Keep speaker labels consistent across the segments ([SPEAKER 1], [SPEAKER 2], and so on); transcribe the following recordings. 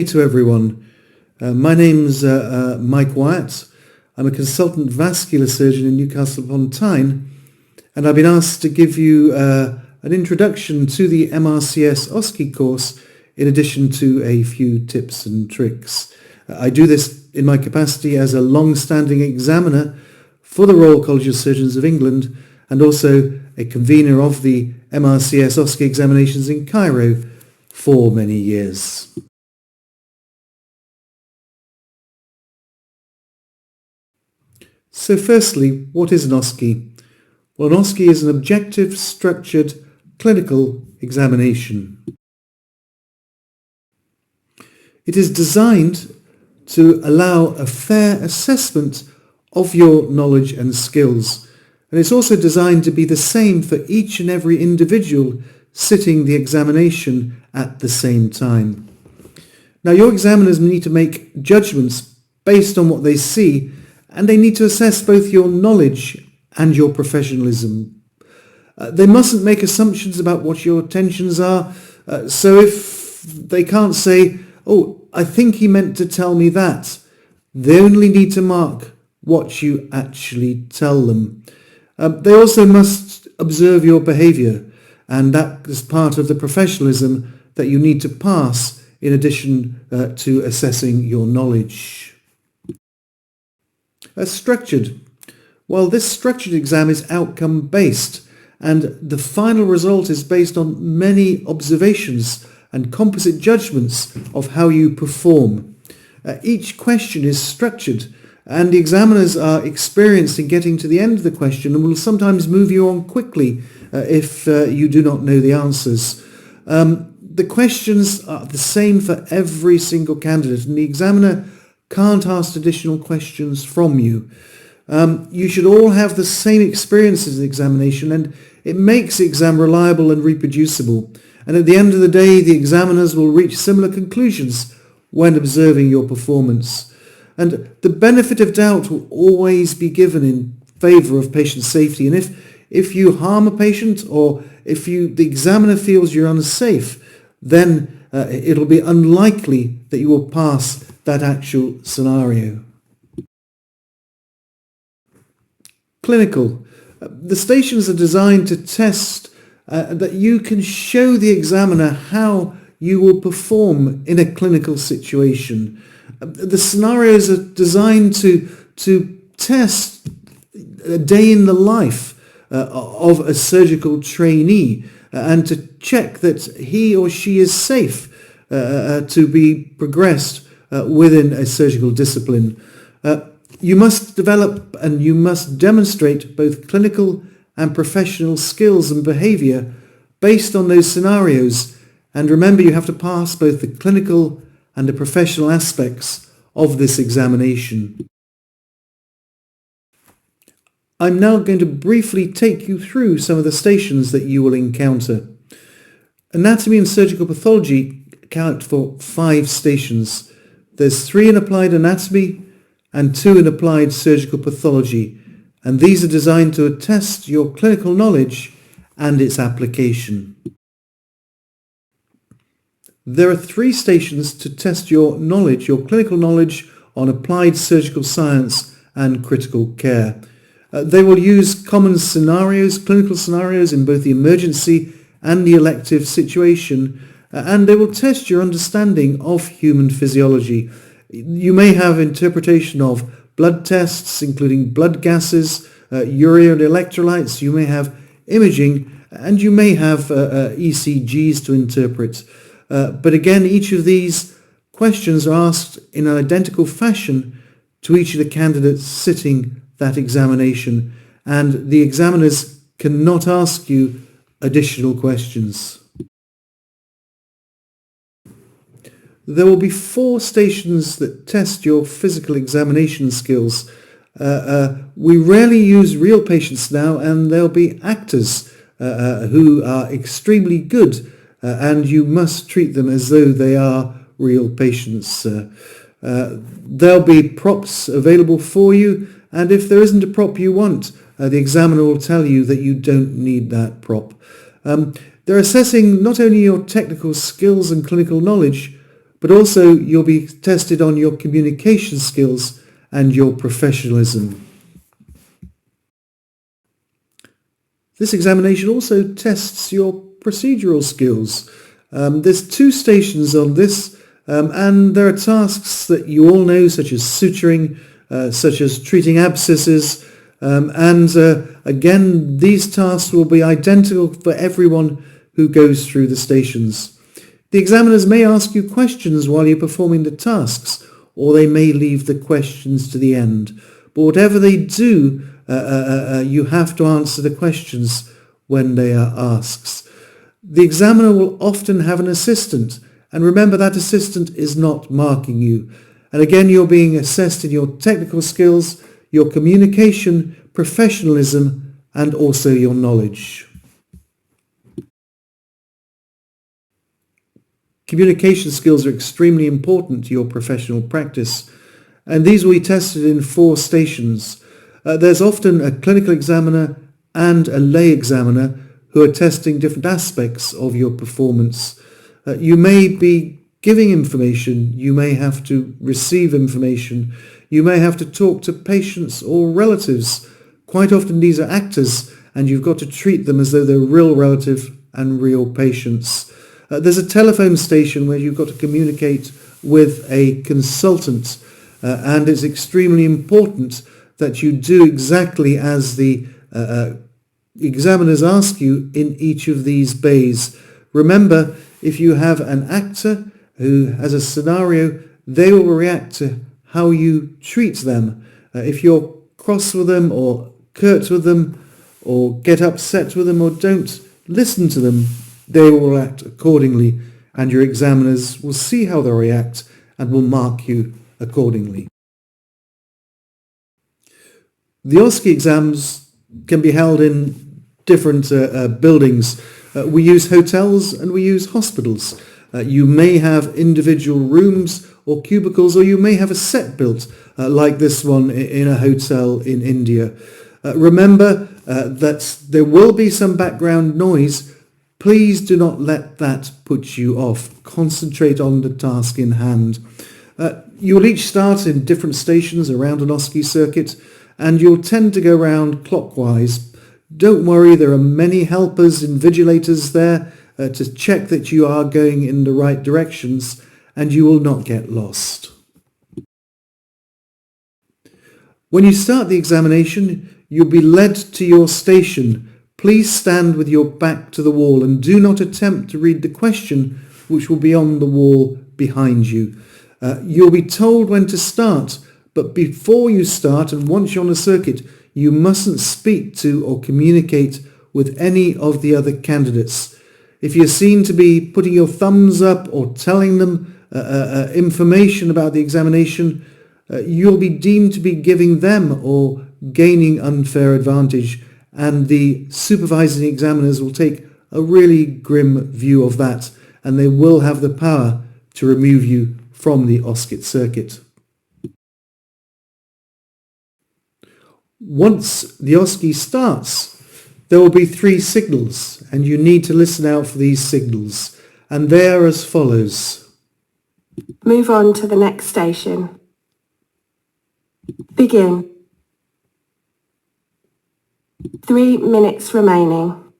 [SPEAKER 1] To everyone. My name's Mike Wyatt. I'm a consultant vascular surgeon in Newcastle upon Tyne, and I've been asked to give you an introduction to the MRCS OSCE course in addition to a few tips and tricks. I do this in my capacity as a long-standing examiner for the Royal College of Surgeons of England and also a convener of the MRCS OSCE examinations in Cairo for many years. So firstly, what is an OSCE? Well, an OSCE is an objective, structured, clinical examination. It is designed to allow a fair assessment of your knowledge and skills. And it's also designed to be the same for each and every individual sitting the examination at the same time. Now, your examiners need to make judgments based on what they see, and they need to assess both your knowledge and your professionalism. They mustn't make assumptions about what your intentions are. So if they can't say, "Oh, I think he meant to tell me that," they only need to mark what you actually tell them. They also must observe your behaviour, and that is part of the professionalism that you need to pass in addition to assessing your knowledge. Structured. Well, this structured exam is outcome-based, and the final result is based on many observations and composite judgments of how you perform. Each question is structured, and the examiners are experienced in getting to the end of the question and will sometimes move you on quickly if you do not know the answers. The questions are the same for every single candidate, and the examiner can't ask additional questions from you. You should all have the same experiences in the examination, and it makes the exam reliable and reproducible. And at the end of the day, the examiners will reach similar conclusions when observing your performance. And the benefit of doubt will always be given in favour of patient safety. And if you harm a patient, or if the examiner feels you're unsafe, then it'll be unlikely that you will pass that actual scenario. Clinical. The stations are designed to test that you can show the examiner how you will perform in a clinical situation. The scenarios are designed to test a day in the life of a surgical trainee and to check that he or she is safe to be progressed within a surgical discipline. You must develop and you must demonstrate both clinical and professional skills and behaviour based on those scenarios. And remember, you have to pass both the clinical and the professional aspects of this examination. I'm now going to briefly take you through some of the stations that you will encounter. Anatomy and surgical pathology account for 5 stations. There's 3 in applied anatomy and 2 in applied surgical pathology, and these are designed to test your clinical knowledge and its application. There are 3 stations to test your knowledge, your clinical knowledge on applied surgical science and critical care. They will use common scenarios, clinical scenarios in both the emergency and the elective situation, and they will test your understanding of human physiology. You may have interpretation of blood tests, including blood gases, urea and electrolytes. You may have imaging, and you may have ECGs to interpret. But again, each of these questions are asked in an identical fashion to each of the candidates sitting that examination, and the examiners cannot ask you additional questions. There will be 4 stations that test your physical examination skills. We rarely use real patients now, and there'll be actors who are extremely good, and you must treat them as though they are real patients. There'll be props available for you, and if there isn't a prop you want, the examiner will tell you that you don't need that prop. They're assessing not only your technical skills and clinical knowledge, but also you'll be tested on your communication skills and your professionalism. This examination also tests your procedural skills. There's 2 stations on this, and there are tasks that you all know, such as suturing, such as treating abscesses, and again, these tasks will be identical for everyone who goes through the stations. The examiners may ask you questions while you're performing the tasks, or they may leave the questions to the end. But whatever they do, you have to answer the questions when they are asked. The examiner will often have an assistant, and remember that assistant is not marking you. And again, you're being assessed in your technical skills, your communication, professionalism, and also your knowledge. Communication skills are extremely important to your professional practice, and these will be tested in 4 stations. There's often a clinical examiner and a lay examiner who are testing different aspects of your performance. You may be giving information, you may have to receive information, you may have to talk to patients or relatives. Quite often these are actors, and you've got to treat them as though they're real relative and real patients. There's a telephone station where you've got to communicate with a consultant, and it's extremely important that you do exactly as the examiners ask you in each of these bays. Remember, if you have an actor who has a scenario, they will react to how you treat them. If you're cross with them or curt with them or get upset with them or don't listen to them, they will act accordingly, and your examiners will see how they react and will mark you accordingly. The OSCE exams can be held in different buildings. We use hotels and we use hospitals. You may have individual rooms or cubicles, or you may have a set built like this one in a hotel in India. Remember that there will be some background noise. Please do not let that put you off. Concentrate on the task in hand. You will each start in different stations around an OSCE circuit, and you'll tend to go round clockwise. Don't worry, there are many helpers, invigilators there to check that you are going in the right directions, and you will not get lost. When you start the examination, you'll be led to your station. Please stand with your back to the wall and do not attempt to read the question, which will be on the wall behind you. You'll be told when to start, but before you start and once you're on a circuit, you mustn't speak to or communicate with any of the other candidates. If you're seen to be putting your thumbs up or telling them information about the examination, you'll be deemed to be giving them or gaining unfair advantage, and the supervising examiners will take a really grim view of that, and they will have the power to remove you from the OSCE circuit. Once the OSCE starts, there will be 3 signals, and you need to listen out for these signals, and they are as follows.
[SPEAKER 2] Move on to the next station. Begin. 3 minutes remaining.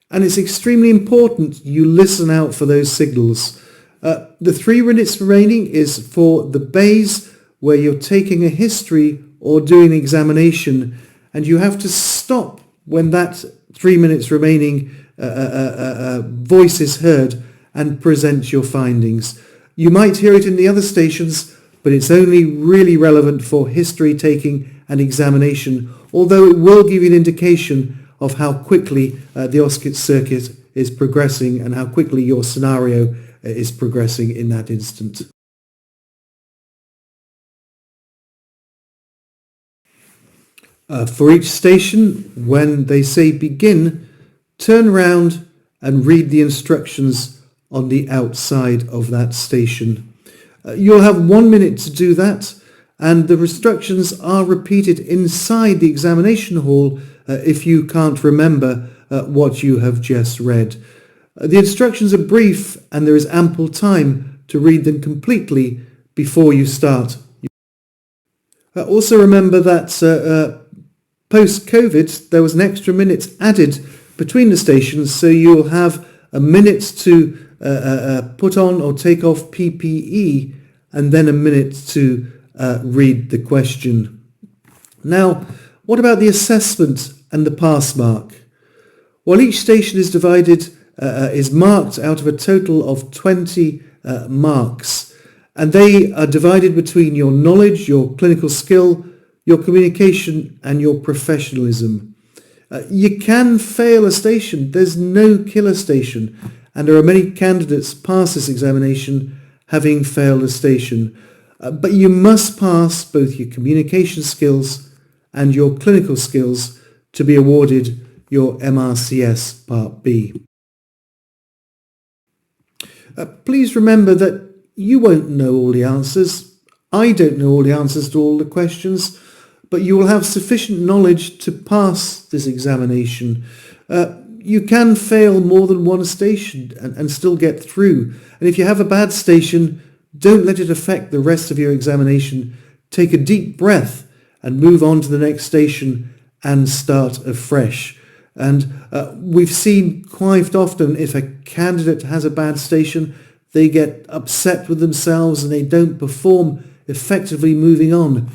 [SPEAKER 1] And it's extremely important you listen out for those signals. The 3 minutes remaining is for the bays where you're taking a history or doing an examination, and you have to stop when that 3 minutes remaining voice is heard and present your findings. You might hear it in the other stations, but it's only really relevant for history taking and examination, although it will give you an indication of how quickly the OSCE circuit is progressing and how quickly your scenario is progressing in that instant. For each station, when they say begin, turn round and read the instructions on the outside of that station. You'll have 1 minute to do that, and the instructions are repeated inside the examination hall if you can't remember what you have just read. The instructions are brief and there is ample time to read them completely before you start. Also remember that post-COVID there was an extra minute added between the stations, so you'll have a minute to put on or take off PPE and then a minute to read the question. Now, what about the assessment and the pass mark? Well, each station is divided, is marked out of a total of 20 marks, and they are divided between your knowledge, your clinical skill, your communication and your professionalism. You can fail a station. There's no killer station, and there are many candidates pass this examination having failed a station. But you must pass both your communication skills and your clinical skills to be awarded your MRCS Part B. Please remember that you won't know all the answers. I don't know all the answers to all the questions, but you will have sufficient knowledge to pass this examination. You can fail more than one station and still get through. And if you have a bad station, don't let it affect the rest of your examination. Take a deep breath and move on to the next station and start afresh. And we've seen quite often if a candidate has a bad station, they get upset with themselves and they don't perform effectively moving on.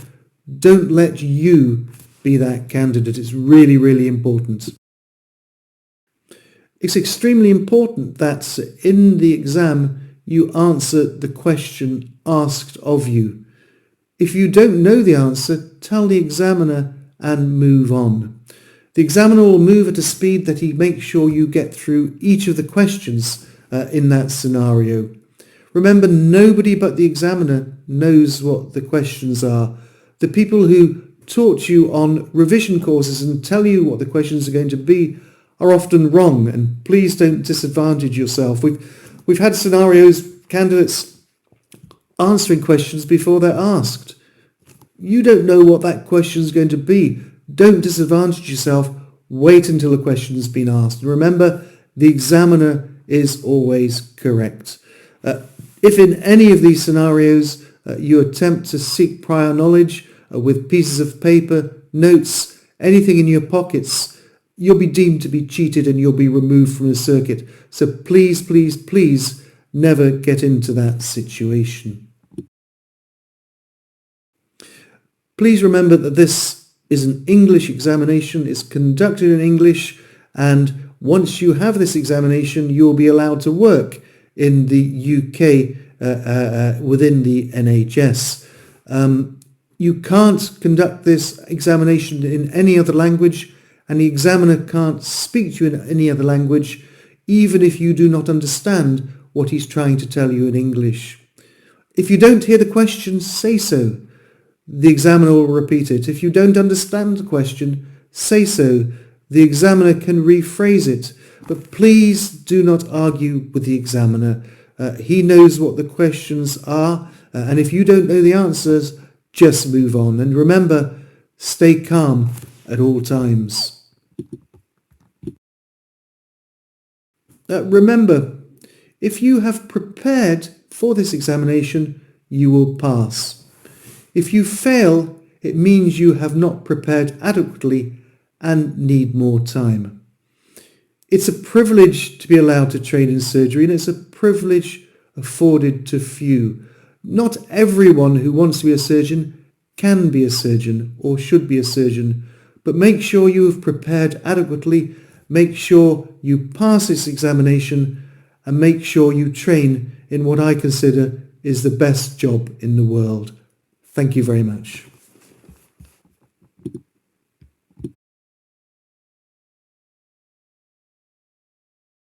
[SPEAKER 1] Don't let you be that candidate. It's really, really important. It's extremely important that in the exam you answer the question asked of you. If you don't know the answer, tell the examiner and move on. The examiner will move at a speed that he makes sure you get through each of the questions in that scenario. Remember, nobody but the examiner knows what the questions are. The people who taught you on revision courses and tell you what the questions are going to be are often wrong, and please don't disadvantage yourself. We've had scenarios, candidates answering questions before they're asked. You don't know what that question is going to be. Don't disadvantage yourself. Wait until the question has been asked. And remember, the examiner is always correct. If in any of these scenarios you attempt to seek prior knowledge with pieces of paper, notes, anything in your pockets, you'll be deemed to be cheated and you'll be removed from the circuit. So please, please, please never get into that situation. Please remember that this is an English examination. It's conducted in English, and once you have this examination, you'll be allowed to work in the UK within the NHS. You can't conduct this examination in any other language, and the examiner can't speak to you in any other language, even if you do not understand what he's trying to tell you in English. If you don't hear the question, say so. The examiner will repeat it. If you don't understand the question, say so. The examiner can rephrase it. But please do not argue with the examiner. He knows what the questions are, and if you don't know the answers, just move on. And remember, stay calm at all times. Remember, if you have prepared for this examination, you will pass. If you fail, it means you have not prepared adequately and need more time. It's a privilege to be allowed to train in surgery, and it's a privilege afforded to few. Not everyone who wants to be a surgeon can be a surgeon or should be a surgeon, but make sure you have prepared adequately, make sure you pass this examination, and make sure you train in what I consider is the best job in the world. Thank you very much.